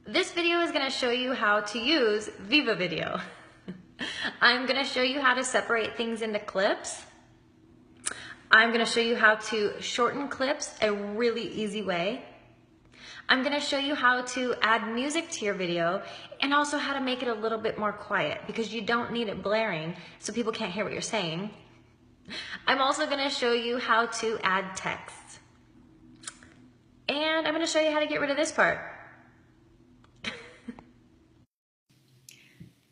This video is going to show you how to use Viva Video. I'm going to show you how to separate things into clips. I'm going to show you how to shorten clips a really easy way. I'm going to show you how to add music to your video and also how to make it a little bit more quiet because you don't need it blaring so people can't hear what you're saying. I'm also going to show you how to add text. And I'm going to show you how to get rid of this part.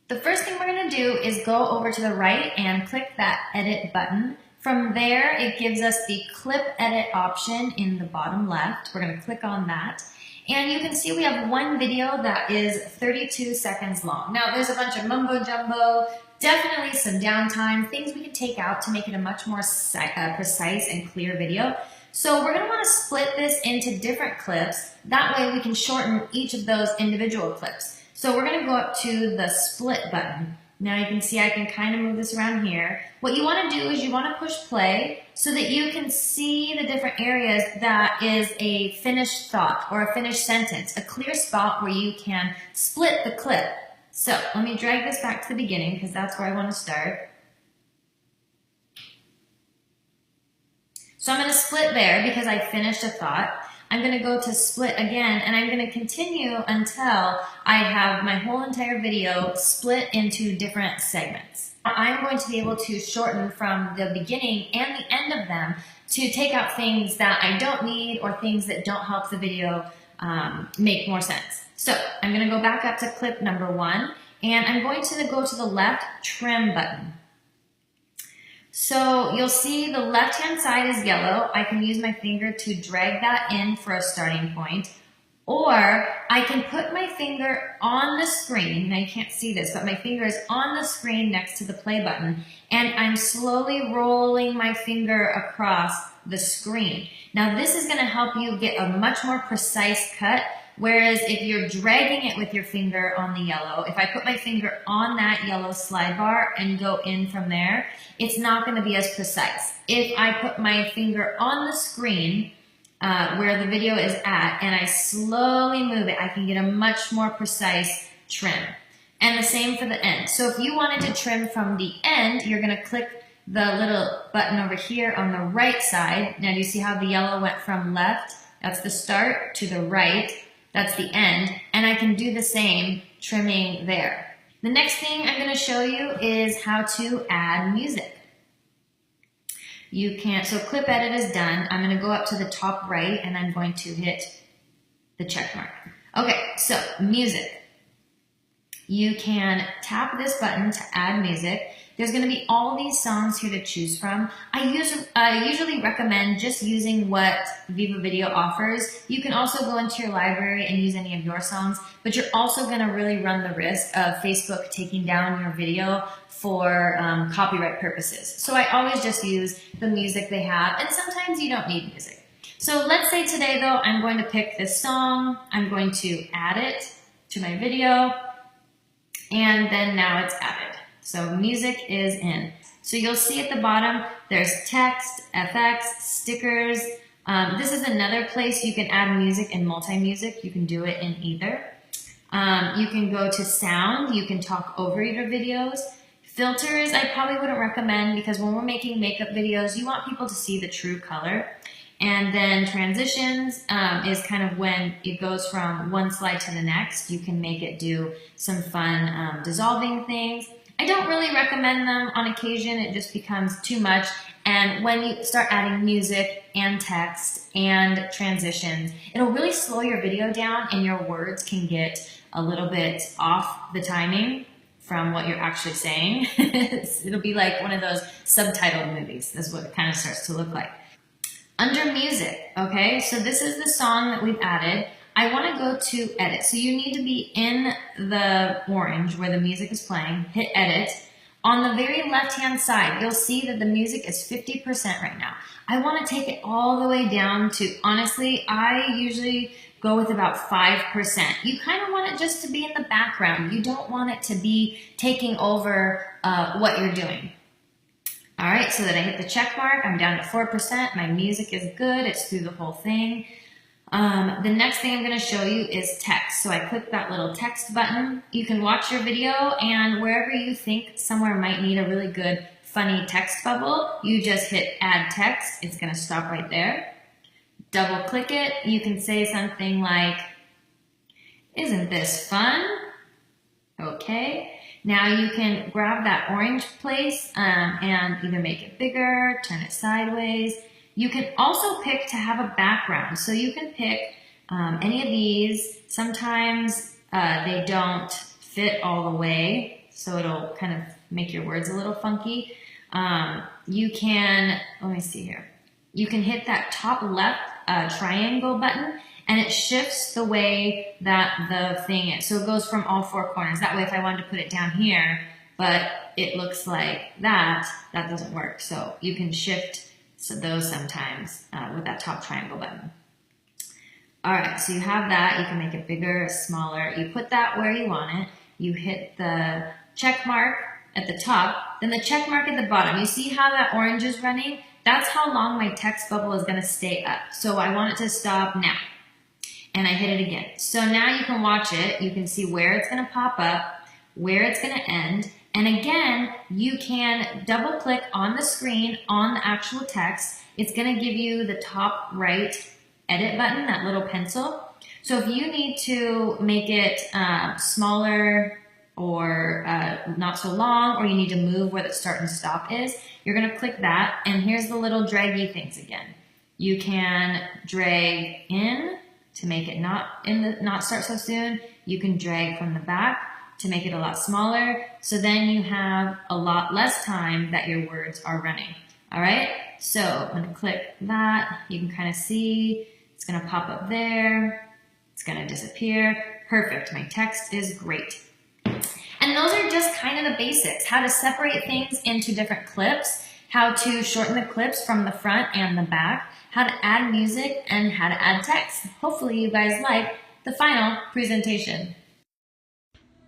The first thing we're going to do is go over to the right and click that edit button. From there, it gives us the clip edit option in the bottom left. We're going to click on that. And you can see we have one video that is 32 seconds long. Now, there's a bunch of mumbo jumbo, definitely some downtime, things we can take out to make it a much more precise and clear video. So we're going to want to split this into different clips. That way we can shorten each of those individual clips. So we're going to go up to the split button. Now you can see I can kind of move this around here. What you want to do is you want to push play so that you can see the different areas that is a finished thought or a finished sentence, a clear spot where you can split the clip. So let me drag this back to the beginning because that's where I want to start. So I'm going to split there because I finished a thought. I'm going to go to split again, and I'm going to continue until I have my whole entire video split into different segments. I'm going to be able to shorten from the beginning and the end of them to take out things that I don't need or things that don't help the video make more sense. So I'm going to go back up to clip number 1, and I'm going to go to the left trim button. So you'll see the left-hand side is yellow. I can use my finger to drag that in for a starting point. Or I can put my finger on the screen. Now you can't see this, but my finger is on the screen next to the play button. And I'm slowly rolling my finger across the screen. Now this is going to help you get a much more precise cut. Whereas if you're dragging it with your finger on the yellow, if I put my finger on that yellow slide bar and go in from there, it's not going to be as precise. If I put my finger on the screen where the video is at and I slowly move it, I can get a much more precise trim. And the same for the end. So if you wanted to trim from the end, you're going to click the little button over here on the right side. Now do you see how the yellow went from left? That's the start to the right. That's the end, and I can do the same trimming there. The next thing I'm going to show you is how to add music. So clip edit is done. I'm going to go up to the top right and I'm going to hit the check mark. Okay, so music. You can tap this button to add music. There's going to be all these songs here to choose from. I usually recommend just using what Viva Video offers. You can also go into your library and use any of your songs, but you're also going to really run the risk of Facebook taking down your video for copyright purposes. So I always just use the music they have, and sometimes you don't need music. So let's say today, though, I'm going to pick this song. I'm going to add it to my video, and then now it's added. So music is in. So you'll see at the bottom, there's text, FX, stickers. This is another place you can add music and multi-music. You can do it in either. You can go to sound. You can talk over your videos. Filters, I probably wouldn't recommend because when we're making makeup videos, you want people to see the true color. And then transitions is kind of when it goes from one slide to the next. You can make it do some fun dissolving things. I don't really recommend them on occasion. It just becomes too much. And when you start adding music and text and transitions, it'll really slow your video down and your words can get a little bit off the timing from what you're actually saying. It'll be like one of those subtitled movies. That's what it kind of starts to look like. Under music, okay, so this is the song that we've added. I want to go to edit. So you need to be in the orange where the music is playing, hit edit. On the very left-hand side, you'll see that the music is 50% right now. I want to take it all the way down to, honestly, I usually go with about 5%. You kind of want it just to be in the background. You don't want it to be taking over what you're doing. All right, so then I hit the check mark. I'm down at 4%. My music is good. It's through the whole thing. The next thing I'm going to show you is text. So I click that little text button. You can watch your video, and wherever you think somewhere might need a really good funny text bubble, you just hit add text. It's going to stop right there. Double click it. You can say something like, "Isn't this fun?" Okay. Now you can grab that orange place and either make it bigger, turn it sideways. You can also pick to have a background. So you can pick any of these. Sometimes they don't fit all the way, so it'll kind of make your words a little funky. You can, let me see here. You can hit that top left triangle button, and it shifts the way that the thing is. So it goes from all four corners. That way, if I wanted to put it down here, but it looks like that doesn't work. So you can shift those sometimes with that top triangle button. All right, so you have that. You can make it bigger, smaller. You put that where you want it. You hit the check mark at the top, then the check mark at the bottom. You see how that orange is running? That's how long my text bubble is going to stay up. So I want it to stop now. And I hit it again. So now you can watch it. You can see where it's going to pop up, where it's going to end. And again, you can double click on the screen on the actual text. It's going to give you the top right edit button, that little pencil. So if you need to make it smaller or not so long, or you need to move where the start and stop is, you're going to click that. And here's the little draggy things again. You can drag in to make it not start so soon. You can drag from the back to make it a lot smaller. So then you have a lot less time that your words are running. All right. So I'm going to click that. You can kind of see it's going to pop up there. It's going to disappear. Perfect. My text is great. And those are just kind of the basics. How to separate things into different clips, how to shorten the clips from the front and the back, how to add music, and how to add text. Hopefully you guys like the final presentation.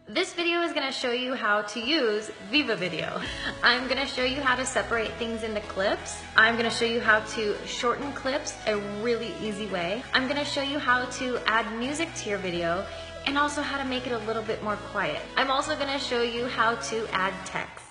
This video is going to show you how to use Viva Video. I'm going to show you how to separate things into clips. I'm going to show you how to shorten clips a really easy way. I'm going to show you how to add music to your video and also how to make it a little bit more quiet. I'm also going to show you how to add text.